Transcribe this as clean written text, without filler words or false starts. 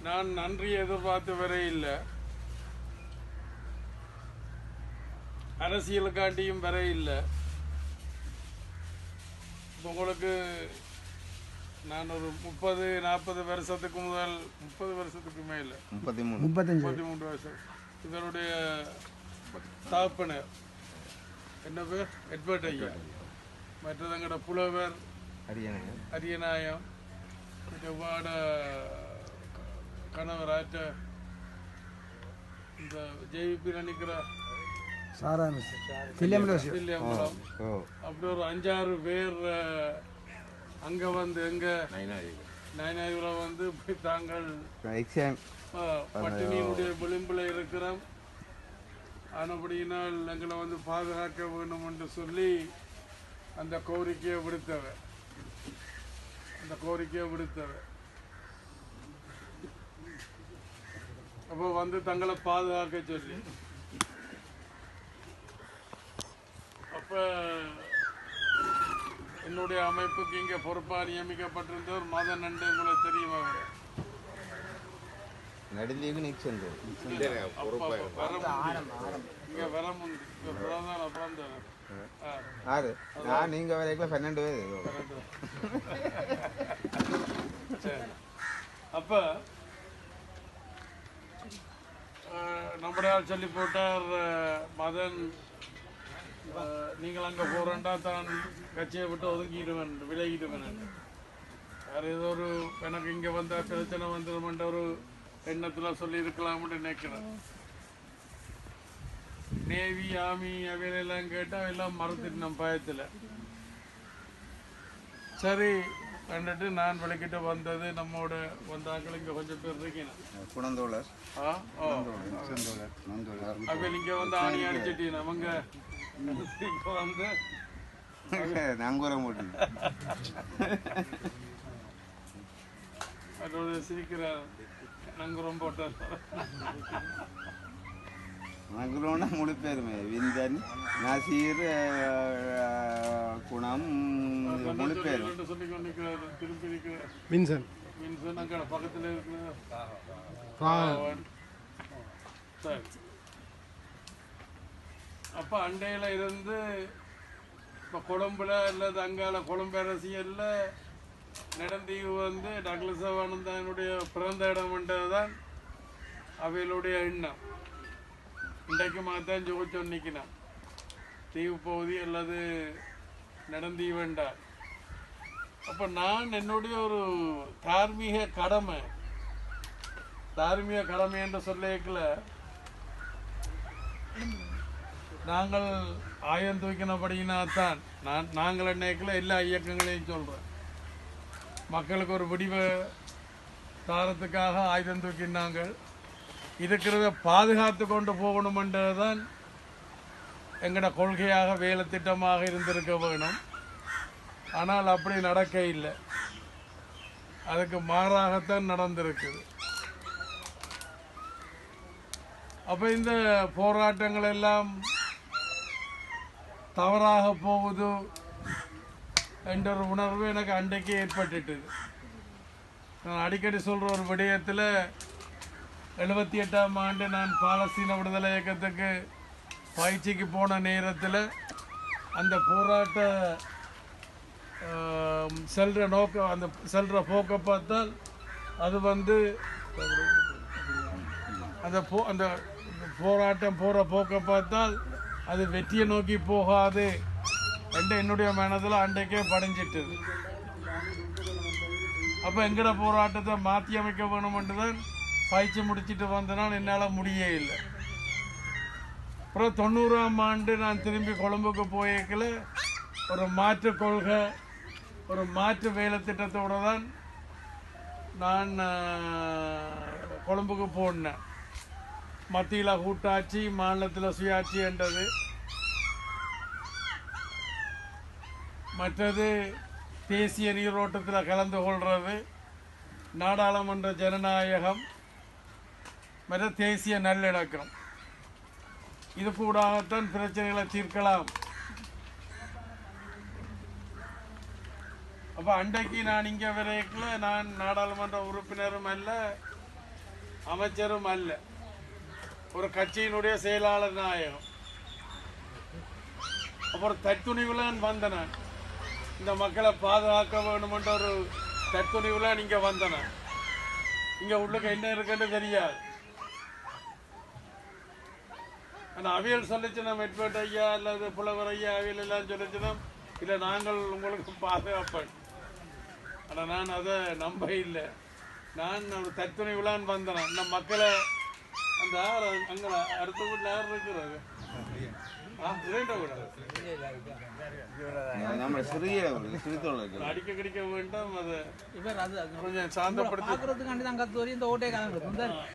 நான் நன்றி எதிர்பார்த்து வர இல்லை, அரசியலுக்காண்டியும் வர இல்லை. உங்களுக்கு நான் ஒரு 30-40 வருஷத்துக்கு முதல் 30 வருஷத்துக்கு மேலே 33 வருஷம் இதனுடைய ஸ்தாபனர் என்ன பேர் எட்வர்ட் ஐயா, மற்றது எங்களோட புலவர் அரியநாயம், எவ்வாட கணவர் ஆற்ற இந்த ஜேவிபி நினைக்கிற அப்படி ஒரு 5-6 பேர் அங்கே வந்து எங்க நயனாயூரில் வந்து தாங்கள் பட்டினியினுடைய விளிம்பில் இருக்கிறோம், ஆனபடியினால் எங்களை வந்து பாதுகாக்க வேண்டும் என்று சொல்லி அந்த கோரிக்கையை விடுத்தவர். அப்போ வந்து தங்களை பாதுகாக்க சொல்லி அப்போ என்னுடைய அமைப்புக்கு இங்கே பொறுப்பாக நியமிக்கப்பட்டிருந்தவர் மதன் என்று உங்களுக்கு தெரியுமா? இங்கே வர நீங்க வரைக்கும் 12 பேர். அப்ப நம்முடைய சொல்லி போட்டார் மதன், நீங்கள் அங்கே போறேன்டா தான் கட்சியை விட்டு ஒதுங்கிடுவேன் விலகிடுவேன். வேறு ஏதோ ஒரு எனக்கு இங்கே வந்த பிரச்சனை வந்துடுமென்ற ஒரு எண்ணத்தில் சொல்லி இருக்கலாம்னு நினைக்கிறேன். நேவி ஆர்மி அவையெல்லாம் கேட்டால் எல்லாம் மறந்துட்டு நம்ம பயத்தில். சரி கண்டுட்டு நான் விளக்கிட்டு வந்தது நம்மோட வந்தாக்கள் இங்கே கொஞ்சம் பேர் இருக்கேன். அவையில் இங்கே வந்து ஆணி அடிச்சிட்டீங்க அவங்க வந்து அதோட சிரிக்கிற நங்குரம் போட்டார். நங்குரோன்னா முழு பேருமே விந்தன் நசீர் குணம் முழு பேர் சொல்லி கொண்டிருக்கிறார். திருப்பி இருக்கிறார் வின்சன் அங்கே பக்கத்தில் இருக்கிற. சரி, அப்போ அண்டையில் இருந்து இப்போ கொழும்புல அல்லது அங்கால கொழும்பு அரசியலில் நெடுந்தீவு வந்து டக்ளஸ் ஆனந்தனுடைய பிறந்த இடம்ன்றது தான் அவைகளுடைய எண்ணம். இன்றைக்கு மாத்தான் ஜோதிச்சோன்னு நிற்கினான் தீவு பகுதி அல்லது நெடுந்தீவு என்றார். அப்போ நான் என்னுடைய ஒரு தார்மீக கடமை என்று சொல்லிக்கல, நாங்கள் ஆயுதம் தூக்கினபடியினாத்தான் நாங்கள் என்னைக்குள்ள எல்லா இயக்கங்களையும் சொல்கிறோம். மக்களுக்கு ஒரு விடிவை தாரத்துக்காக ஆயுதம் தூக்கினாங்க. இருக்கிறத பாதுகாத்து கொண்டு போகணுமென்றது தான் எங்களோட கொள்கையாக வேலை திட்டமாக இருந்திருக்க வேணும். ஆனால் அப்படி நடக்க இல்லை, அதுக்கு மாறாகத்தான் நடந்திருக்குது. அப்போ இந்த போராட்டங்கள் எல்லாம் தவறாக போகுது என்ற ஒரு உணர்வு எனக்கு அன்றைக்கு ஏற்பட்டுட்டது. நான் அடிக்கடி சொல்கிற ஒரு விடயத்தில் 78ஆம் ஆண்டு நான் பாலஸ்தீன விடுதலை இயக்கத்துக்கு பயிற்சிக்கு போன நேரத்தில் அந்த போராட்ட செல்ற நோக்கம் அந்த செல்ற போக்க பார்த்தால் அது வந்து அந்த போராட்டம் போகிற போக்க பார்த்தால் அது வெற்றியை நோக்கி போகாது என்று என்னுடைய மனதில் அன்றைக்கே படிஞ்சிட்டது. அப்போ எங்கட போராட்டத்தை மாற்றி அமைக்க வேணுமென்று தான் பயிற்சி முடிச்சுட்டு வந்தனால் என்னால் முடியே இல்லை. அப்புறம் 90ஆம் ஆண்டு நான் திரும்பி கொழும்புக்கு போயிருக்கல ஒரு மாற்று கொள்கை, ஒரு மாற்று வேலை திட்டத்தோடு தான் நான் கொழும்புக்கு போனேன். மத்தியில் கூட்டாட்சி, மாநிலத்தில் சுயாட்சி என்றது, மற்றது தேசிய நீரோட்டத்தில் கலந்து கொள்வது, நாடாளுமன்ற ஜனநாயகம், மற்ற தேசிய நல்லிணக்கம். இது கூடாகத்தான் பிரச்சனைகளை தீர்க்கலாம். அப்போ அன்றைக்கு நான் இங்கே வரைக்குள்ள நான் நாடாளுமன்ற உறுப்பினரும் அல்ல, அமைச்சரும் அல்ல, ஒரு கட்சியினுடைய செயலாளர் நாயகம். அப்புறம் தற்துணிவுலான் வந்தனான், இந்த மக்களை பாதுகாக்க வேணுமென்ற ஒரு தற்துணிவுலான் இங்கே வந்தனான். இங்கே உள்ளுக்கு என்ன இருக்குன்னு தெரியாது. ஆனால் அவியல் சொல்லிச்சுனா மெட்பேட் ஐயா அல்லது புலவர் ஐயா அவியல் எல்லாம் சொல்லிச்சுனா இல்லை நாங்கள் உங்களுக்கு பாதுகாப்பேன். ஆனால் நான் அதை நம்ப இல்லை. நான் ஒரு தற்துணிவுலான் வந்தேன். இந்த மக்களை அந்த அங்கே அடுத்த வீட்டில் யார் இருக்கிறது அடிக்க கிடைக்க வேண்டாம். அதை கொஞ்சம் சாந்தப்படுத்தி